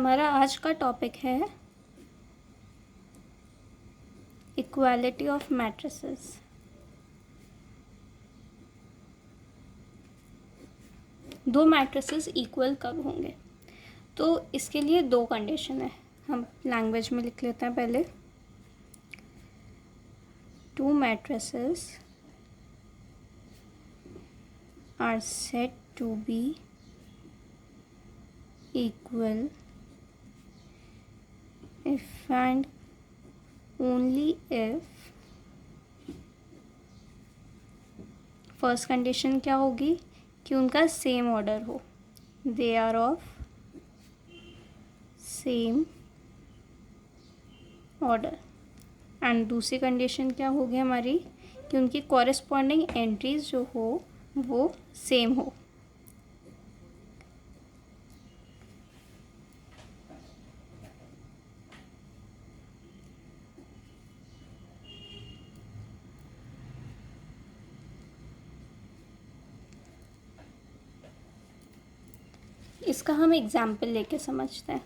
हमारा आज का टॉपिक है इक्वालिटी ऑफ मैट्रिसेस। दो मैट्रिसेस इक्वल कब होंगे? तो इसके लिए दो कंडीशन है। हम लैंग्वेज में लिख लेते हैं पहले। Two matrices are said to be equal if and only if first condition क्या होगी कि उनका सेम ऑर्डर हो, they are of same order. And दूसरी कंडीशन क्या होगी हमारी कि उनकी कॉरेस्पॉन्डिंग एंट्रीज जो हो वो सेम हो। इसका हम एग्जाम्पल लेके समझते हैं।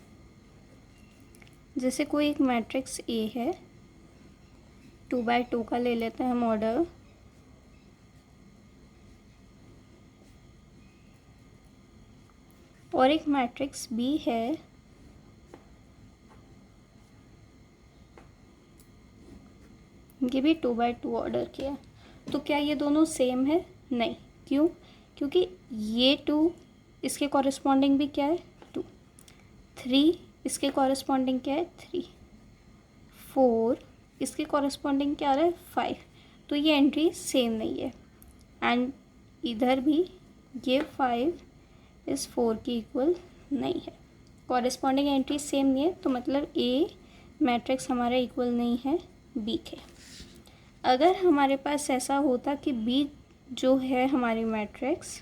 जैसे कोई एक मैट्रिक्स ए है, 2x2 का ले लेते हैं हम ऑर्डर। और एक मैट्रिक्स बी है, ये भी 2x2 ऑर्डर किया है। तो क्या ये दोनों सेम है? नहीं। क्यों? क्योंकि ये 2 इसके कॉरेस्पॉन्डिंग भी क्या है 2, 3 इसके कॉरेस्पॉन्डिंग क्या है 3, 4 इसके कॉरेस्पॉन्डिंग क्या आ रहा है 5। तो ये एंट्री सेम नहीं है। एंड इधर भी ये 5 इस 4 की इक्वल नहीं है। कॉरेस्पॉन्डिंग एंट्री सेम नहीं है, तो मतलब ए मैट्रिक्स हमारा इक्वल नहीं है बी के। अगर हमारे पास ऐसा होता कि बी जो है हमारी मैट्रिक्स,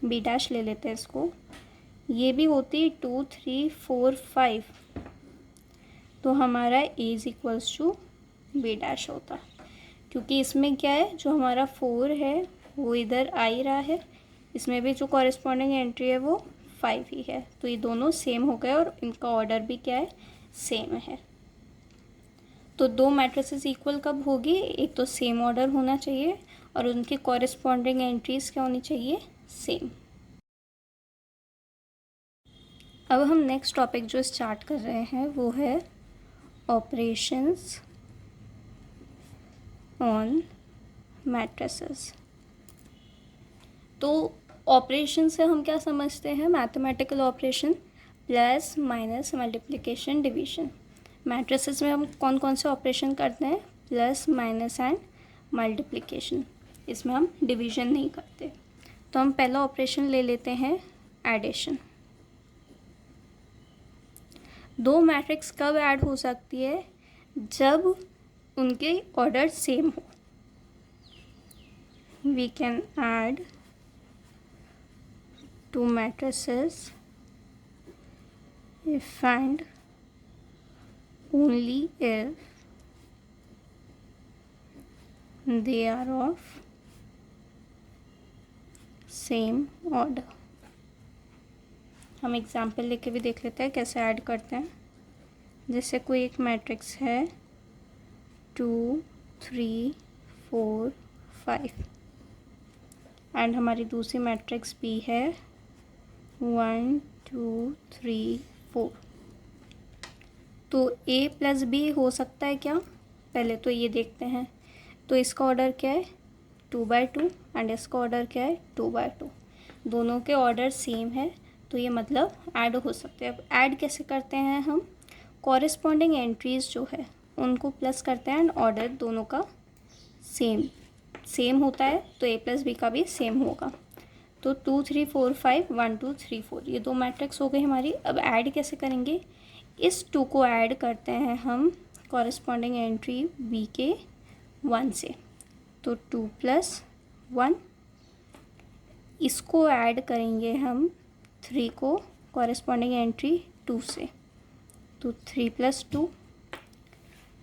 बी डैश ले लेते हैं इसको, ये भी होती 2 3 4 5, तो हमारा A is equals to B dash होता। क्योंकि इसमें क्या है, जो हमारा 4 है वो इधर आ ही रहा है, इसमें भी जो कॉरेस्पॉन्डिंग एंट्री है वो 5 ही है। तो ये दोनों सेम हो गए और इनका ऑर्डर भी क्या है सेम है। तो दो मैट्रिसेस इक्वल कब होगी? एक तो सेम ऑर्डर होना चाहिए और उनकी कॉरेस्पॉन्डिंग एंट्रीज क्या होनी चाहिए सेम। अब हम नेक्स्ट टॉपिक जो स्टार्ट कर रहे हैं वो है ऑपरेशंस ऑन मैट्रिसेस। तो ऑपरेशन से हम क्या समझते हैं? Mathematical operation, plus minus multiplication division. Matrices में हम कौन कौन से ऑपरेशन करते हैं? Plus minus and multiplication. इसमें हम डिवीजन नहीं करते। तो हम पहला ऑपरेशन ले लेते हैं एडिशन। दो मैट्रिक्स कब ऐड हो सकती है? जब उनके ऑर्डर सेम हो। We can add two matrices if and only if they are of same order। हम एग्जाम्पल लेके भी देख लेते हैं कैसे ऐड करते हैं। जैसे कोई एक मैट्रिक्स है 2 3 4 5 एंड हमारी दूसरी मैट्रिक्स भी है 1 2 3 4। तो a प्लस बी हो सकता है क्या? पहले तो ये देखते हैं। तो इसका ऑर्डर क्या है 2x2 एंड इसका ऑर्डर क्या है 2x2। दोनों के ऑर्डर सेम है, तो ये मतलब ऐड हो सकते हैं। अब ऐड कैसे करते हैं हम? कॉरेस्पॉन्डिंग एंट्रीज जो है उनको प्लस करते हैं एंड ऑर्डर दोनों का सेम होता है, तो a प्लस बी का भी सेम होगा। तो 2 3 4 5 1 2 3 4 ये दो मैट्रिक्स हो गई हमारी। अब ऐड कैसे करेंगे? इस 2 को ऐड करते हैं हम कॉरेस्पॉन्डिंग एंट्री b के 1 से, तो 2 + 1। इसको ऐड करेंगे हम 3 को कॉरेस्पॉन्डिंग एंट्री 2 से, तो 3 + 2।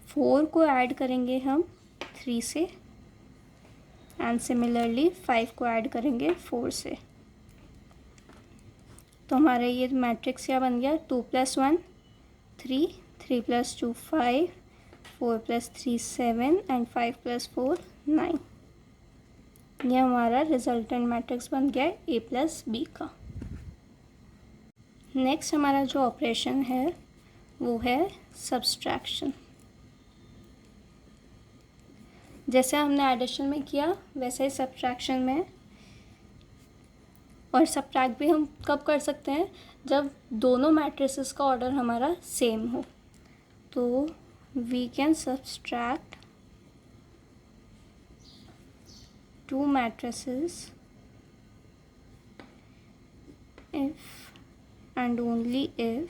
4 को ऐड करेंगे हम 3 से एंड सिमिलरली 5 को ऐड करेंगे 4 से। तो तो हमारा ये मैट्रिक्स क्या बन गया, 2 + 1 3, 3 + 2 5, 4 + 3 7 एंड 5 + 4 9। ये हमारा रिजल्टेंट मैट्रिक्स बन गया है A + B का। नेक्स्ट हमारा जो ऑपरेशन है वो है सब्सट्रैक्शन। जैसे हमने एडिशन में किया वैसे ही सब्सट्रैक्शन में, और सब्ट्रैक्ट भी हम कब कर सकते हैं, जब दोनों मैट्रिसेस का ऑर्डर हमारा सेम हो। तो we can subtract two matrices if and only if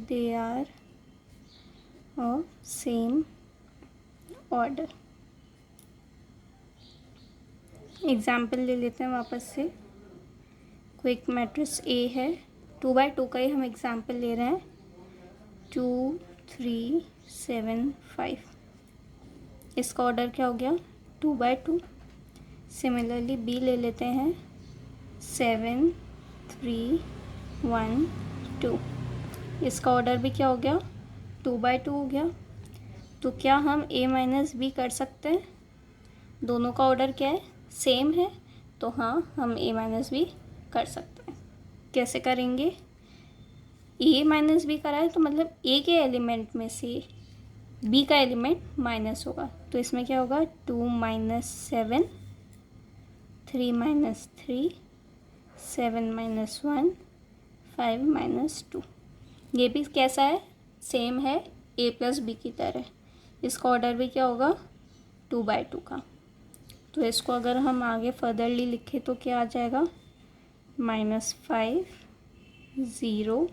they are of same order। Example ले लेते हैं वापस से। कोई एक मैट्रिक्स A है, 2x2 का ही हम एग्जाम्पल ले रहे हैं, 2 3 7 5। इसका ऑर्डर क्या हो गया, 2x2। सिमिलरली B ले लेते हैं, 7 3 1 2। इसका ऑर्डर भी क्या हो गया, 2x2 हो गया। तो क्या हम A - B कर सकते हैं, दोनों का ऑर्डर क्या है, सेम है, तो हाँ हम A - B कर सकते हैं। कैसे करेंगे, A - B करा है तो मतलब A के एलिमेंट में से B का एलिमेंट माइनस होगा, तो इसमें क्या होगा, 2 - 7 3 - 3 7 - 1 5 - 2। ये भी कैसा है, सेम है A + B की तरह। इसका ऑर्डर भी क्या होगा, 2x2 का। तो इसको अगर हम आगे फर्दरली लिखें तो क्या आ जाएगा, -5 0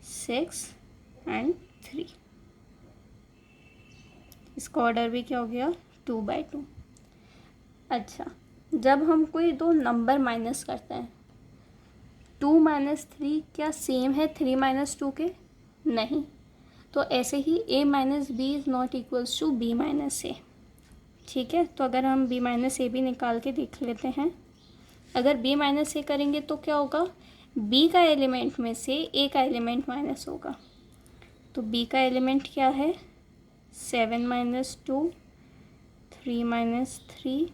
6 एंड 3। इसका ऑर्डर भी क्या हो गया, 2x2। अच्छा, जब हम कोई दो नंबर माइनस करते हैं, 2 - 3 क्या सेम है 3 - 2 के, नहीं। तो ऐसे ही A - B is not equals to B - A। ठीक है, तो अगर हम B - A भी निकाल के देख लेते हैं। अगर B - A करेंगे तो क्या होगा, B का एलिमेंट में से A का एलिमेंट माइनस होगा। तो B का एलिमेंट क्या है, 7 - 2 3 - 3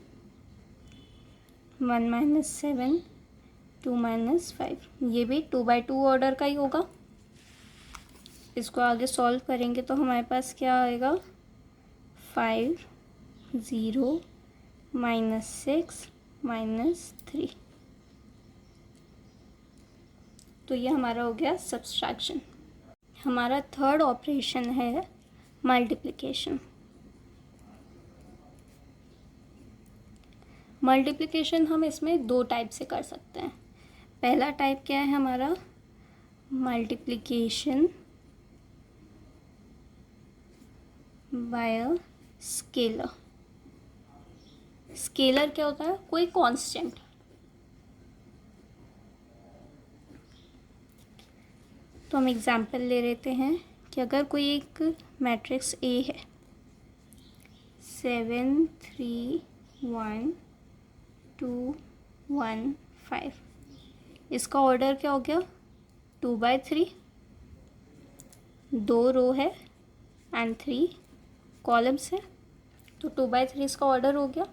1 - 7 2 - 5। ये भी 2x2 ऑर्डर का ही होगा। इसको आगे सॉल्व करेंगे तो हमारे पास क्या आएगा, 5 0 -6 -3। तो ये हमारा हो गया सब्सट्रैक्शन। हमारा थर्ड ऑपरेशन है मल्टीप्लिकेशन। मल्टीप्लिकेशन हम इसमें दो टाइप से कर सकते हैं। पहला टाइप क्या है हमारा, multiplication bye a scalar. Scalar क्या होता है, कोई कांस्टेंट। तो हम एग्जांपल ले लेते हैं कि अगर कोई एक मैट्रिक्स A है, 7 3 1 2 1 5। इसका ऑर्डर क्या हो गया, 2x3। 2 रो है एंड 3 कॉलम्स है, तो 2x3 इसका ऑर्डर हो गया।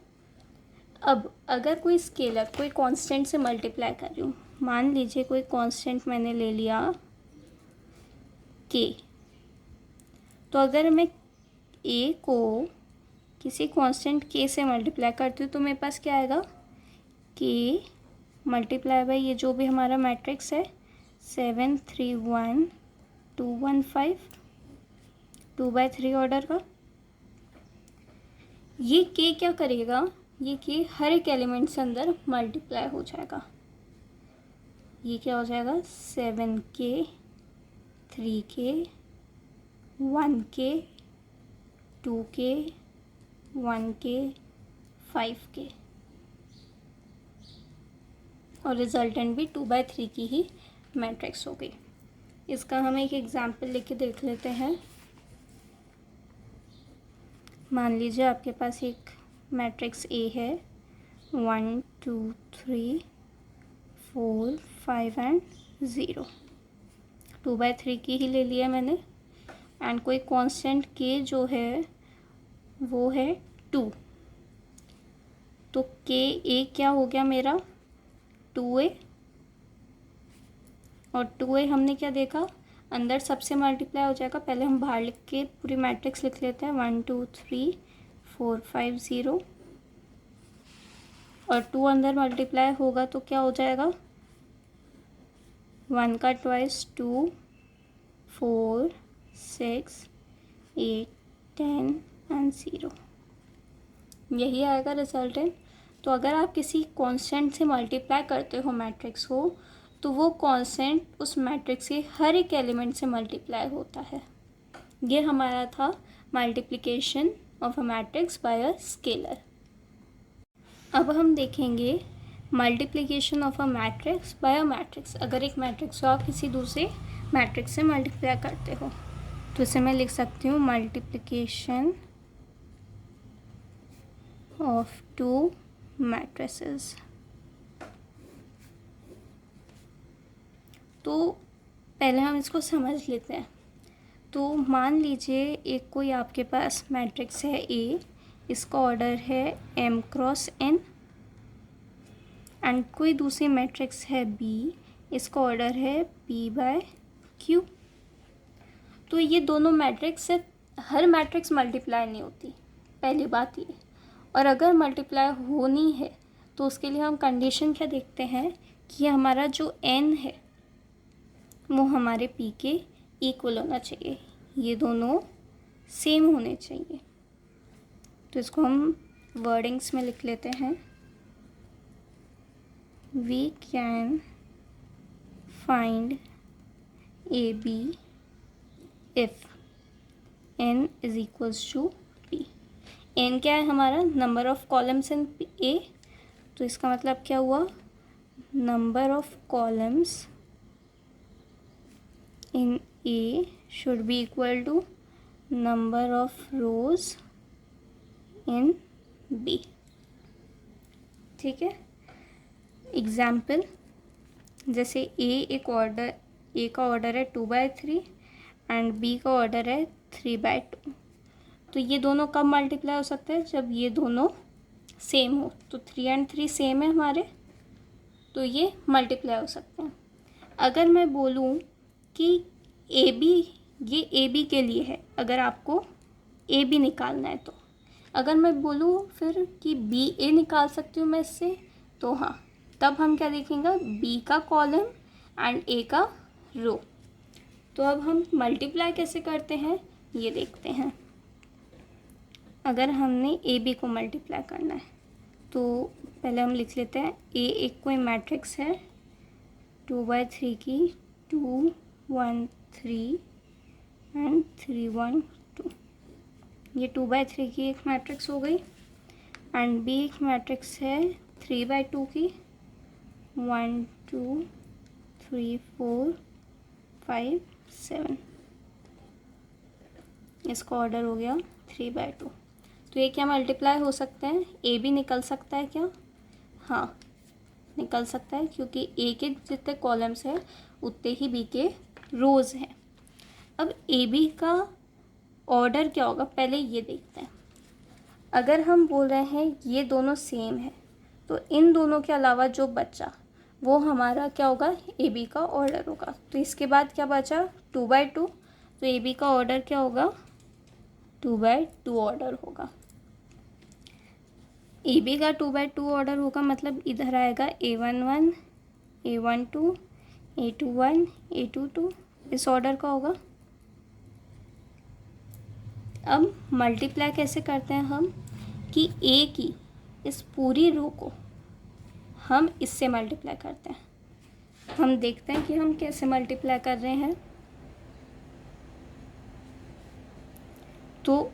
अब अगर कोई स्केलर कोई कांस्टेंट से मल्टीप्लाई कर रही हूँ, मान लीजिए कोई कांस्टेंट मैंने ले लिया K। तो अगर मैं A को किसी कांस्टेंट K से मल्टीप्लाई करती हूँ तो मेरे पास क्या आएगा, K मल्टीप्लाई बाई ये जो भी हमारा मैट्रिक्स है, 7 3 1 2 1 5, 2x3 ऑर्डर का। ये K क्या करेगा, ये K हर एक एलिमेंट से अंदर मल्टीप्लाई हो जाएगा। ये क्या हो जाएगा, 7K 3K 1K 2K 1K 5K, और रिजल्टेंट भी 2x3 की ही मैट्रिक्स हो गई। इसका हम एक एग्जाम्पल लेके देख लेते हैं। मान लीजिए आपके पास एक मैट्रिक्स A है, 1 2 3 4 5 एंड 0। 2/3 की ही ले लिया मैंने। एंड कोई कांस्टेंट के जो है वो है 2। तो के ए क्या हो गया मेरा 2a, और 2a हमने क्या देखा अंदर सबसे मल्टीप्लाई हो जाएगा। पहले हम बाहर लिख के पूरी मैट्रिक्स लिख लेते हैं 1 2 3 4 5 0, और 2 अंदर मल्टीप्लाई होगा तो क्या हो जाएगा 1 का ट्वाइस 2 4 6 8 10 एंड 0, यही आएगा रिजल्टेंट। तो अगर आप किसी कांस्टेंट से मल्टीप्लाई करते हो मैट्रिक्स को, तो वो कांस्टेंट उस मैट्रिक्स के हर एक एलिमेंट से मल्टीप्लाई होता है। ये हमारा था multiplication of a matrix bye a scalar. अब हम देखेंगे multiplication of a matrix bye a matrix. अगर एक मैट्रिक्स को आप किसी दूसरे मैट्रिक्स से मल्टीप्लाई करते हो, तो इसे मैं लिख सकती हूँ मल्टीप्लिकेशन ऑफ टू मैट्रिसेस। तो पहले हम इसको समझ लेते हैं। तो मान लीजिए एक कोई आपके पास मैट्रिक्स है ए, इसका ऑर्डर है m क्रॉस n, एंड कोई दूसरी मैट्रिक्स है बी, इसका ऑर्डर है p/q। तो ये दोनों मैट्रिक्स से हर मैट्रिक्स मल्टीप्लाई नहीं होती, पहली बात ये। और अगर मल्टीप्लाई होनी है तो उसके लिए हम कंडीशन क्या देखते हैं कि हमारा जो n है वो हमारे p के इक्वल होना चाहिए, ये दोनों सेम होने चाहिए। तो इसको हम वर्डिंग्स में लिख लेते हैं। We can find A B if n is equals to p। n क्या है हमारा number of columns in a, तो इसका मतलब क्या हुआ number of columns in A should be equal to number of rows in B। ठीक है, एग्जाम्पल जैसे A का ऑर्डर है 2/3 एंड B का ऑर्डर है 3/2। तो ये दोनों कब मल्टीप्लाई हो सकते हैं जब ये दोनों सेम हो। तो 3 एंड 3 सेम है हमारे, तो ये मल्टीप्लाई हो सकते हैं। अगर मैं बोलूँ कि ए बी, ये ए बी के लिए है, अगर आपको ए बी निकालना है तो। अगर मैं बोलूँ फिर कि बी ए निकाल सकती हूँ मैं इससे, तो हाँ, तब हम क्या देखेंगे बी का कॉलम एंड ए का रो। तो अब हम मल्टीप्लाई कैसे करते हैं ये देखते हैं। अगर हमने ए बी को मल्टीप्लाई करना है तो पहले हम लिख लेते हैं ए एक कोई मैट्रिक्स है 2/3 की 2 1 3 एंड 3 1 2। ये 2/3 की एक मैट्रिक्स हो गई। एंड बी एक मैट्रिक्स है 3/2 की 1 2 3 4 5 7। इसका ऑर्डर हो गया 3/2। तो ये क्या मल्टीप्लाई हो सकते हैं, ए भी निकल सकता है क्या, हाँ निकल सकता है, क्योंकि ए के जितने कॉलम्स हैं उतने ही बी के रोज़ हैं। अब ए बी का ऑर्डर क्या होगा पहले ये देखते हैं। अगर हम बोल रहे हैं ये दोनों सेम है, तो इन दोनों के अलावा जो बचा वो हमारा क्या होगा ए बी का ऑर्डर होगा। तो इसके बाद क्या बचा 2/2, तो ए बी का ऑर्डर क्या होगा 2/2 ऑर्डर होगा। ए बी का 2/2 ऑर्डर होगा मतलब इधर आएगा A11 A12 A21 A22, इस ऑर्डर का होगा। अब मल्टीप्लाई कैसे करते हैं हम कि ए की इस पूरी रो को हम इससे मल्टीप्लाई करते हैं। हम देखते हैं कि हम कैसे मल्टीप्लाई कर रहे हैं। तो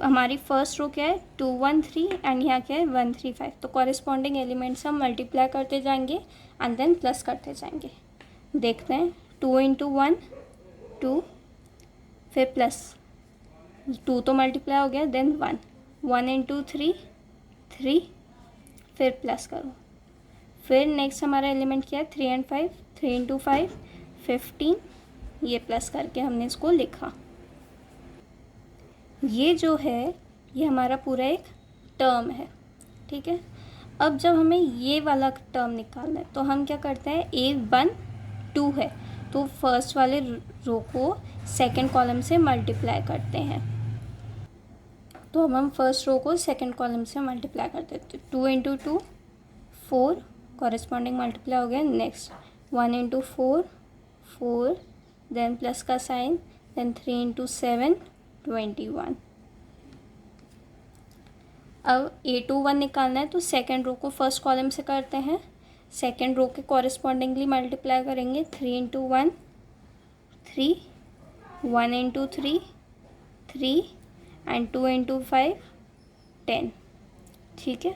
हमारी फर्स्ट रो क्या है 2 1 3 एंड यहाँ क्या है 1 3 5। तो कॉरेस्पॉन्डिंग एलिमेंट्स हम मल्टीप्लाई करते जाएंगे एंड देन प्लस करते जाएंगे। देखते हैं 2 × 1 2, फिर प्लस 2 तो मल्टीप्लाई हो गया, देन 1 1 × 3 3, फिर प्लस करो, फिर नेक्स्ट हमारा एलिमेंट क्या है 3 and 5, 3 into 5 15, ये प्लस करके हमने इसको लिखा। ये जो है ये हमारा पूरा एक टर्म है, ठीक है। अब जब हमें ये वाला टर्म निकालना है तो हम क्या करते हैं, A1 2 है तो फर्स्ट वाले रो को सेकंड कॉलम से मल्टीप्लाई करते हैं। तो अब हम फर्स्ट रो को सेकंड कॉलम से मल्टीप्लाई करते हैं, 2 into 2 4, कॉरेस्पॉन्डिंग मल्टीप्लाई हो गया। नेक्स्ट 1 into 4 4, देन प्लस का साइन, देन 3 into 7 21। अब A21 निकालना है तो सेकेंड रो को फर्स्ट कॉलम से करते हैं, सेकेंड रो के कॉरेस्पॉन्डिंगली मल्टीप्लाई करेंगे। 3 into 1 3, 1 into 3 3 एंड 2 into 5 10, ठीक है।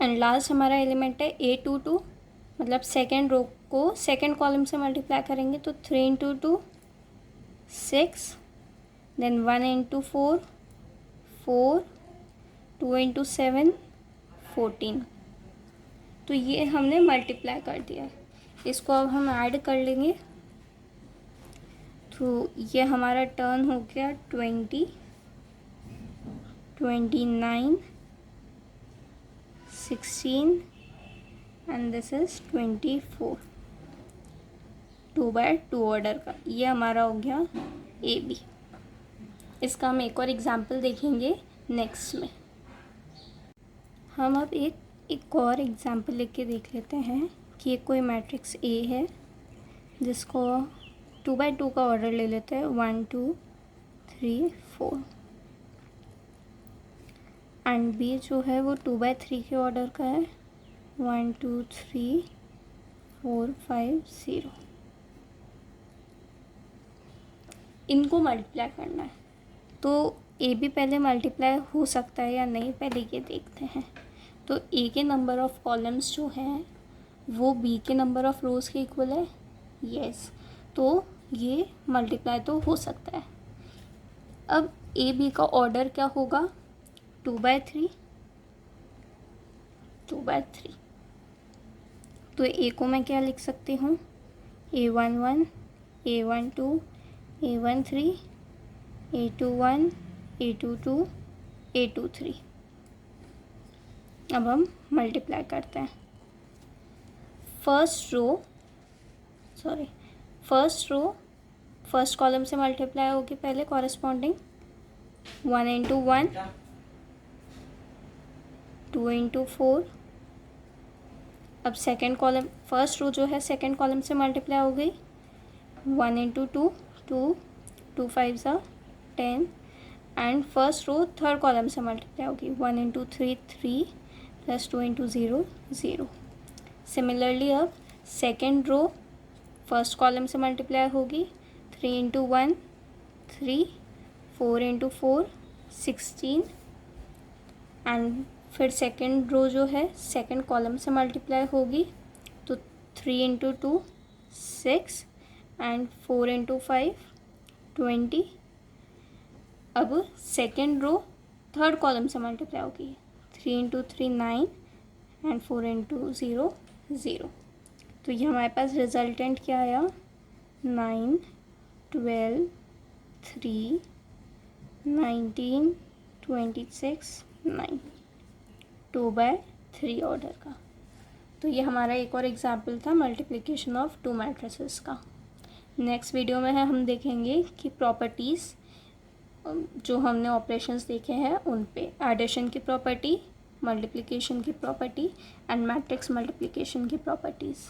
एंड लास्ट हमारा एलिमेंट है A22, मतलब सेकेंड रो को सेकेंड कॉलम से मल्टीप्लाई करेंगे तो 3 into 2 6, देन 1 into 4 4, 2 into 7 14। तो ये हमने मल्टीप्लाई कर दिया है, इसको अब हम ऐड कर लेंगे तो ये हमारा टर्न हो गया 20 29 16 एंड दिस इज 24, 2/2 ऑर्डर का। ये हमारा हो गया AB। इसका हम एक और एग्जाम्पल देखेंगे नेक्स्ट में। हम अब एक और एग्जाम्पल लेके देख लेते हैं कि ये कोई मैट्रिक्स A है जिसको 2/2 का ऑर्डर ले लेते हैं, 1 2 3 4, एंड B जो है वो 2/3 के ऑर्डर का है, 1 2 3 4 5 0। इनको मल्टीप्लाई करना है तो AB पहले मल्टीप्लाई हो सकता है या नहीं, पहले ये देखते हैं। तो A के नंबर ऑफ़ कॉलम्स जो हैं वो B के नंबर ऑफ़ रोज़ के इक्वल है, यस, तो ये मल्टीप्लाई तो हो सकता है। अब AB का ऑर्डर क्या होगा, 2/3 2/3। तो A को मैं क्या लिख सकती हूँ, A11 A12 A13 A21 A22 A23। अब हम मल्टीप्लाई करते हैं। फर्स्ट रो फर्स्ट कॉलम से मल्टीप्लाई होगी पहले कॉरेस्पॉन्डिंग, 1 into 1 2 into 4। अब सेकेंड कॉलम फर्स्ट रो जो है सेकेंड कॉलम से मल्टीप्लाई हो गई, 1 into 2 2 2 5 10, and first row third column से मल्टीप्लाई होगी, 1 into 3 3 प्लस 2 into 0 0। सिमिलरली अब सेकेंड रो फर्स्ट कॉलम से मल्टीप्लाई होगी, 3 into 1 3, 4 into 4 16, एंड फिर सेकेंड रो जो है सेकेंड कॉलम से मल्टीप्लाई होगी तो 3 into 2 6 एंड 4 into 5 20। अब सेकेंड रो थर्ड कॉलम से मल्टीप्लाई होगी, 3 into 3 9 एंड 4 into 0 0। तो ये हमारे पास रिजल्टेंट क्या आया, 9 12 3 19 26 9, 2/3 ऑर्डर का। तो ये हमारा एक और एग्जाम्पल था मल्टीप्लिकेशन ऑफ 2 मैट्रिसेस का। नेक्स्ट वीडियो में हम देखेंगे कि प्रॉपर्टीज़ जो हमने ऑपरेशंस देखे हैं उन पे, एडिशन की प्रॉपर्टी, मल्टीप्लिकेशन की प्रॉपर्टी एंड मैट्रिक्स मल्टीप्लिकेशन की प्रॉपर्टीज़।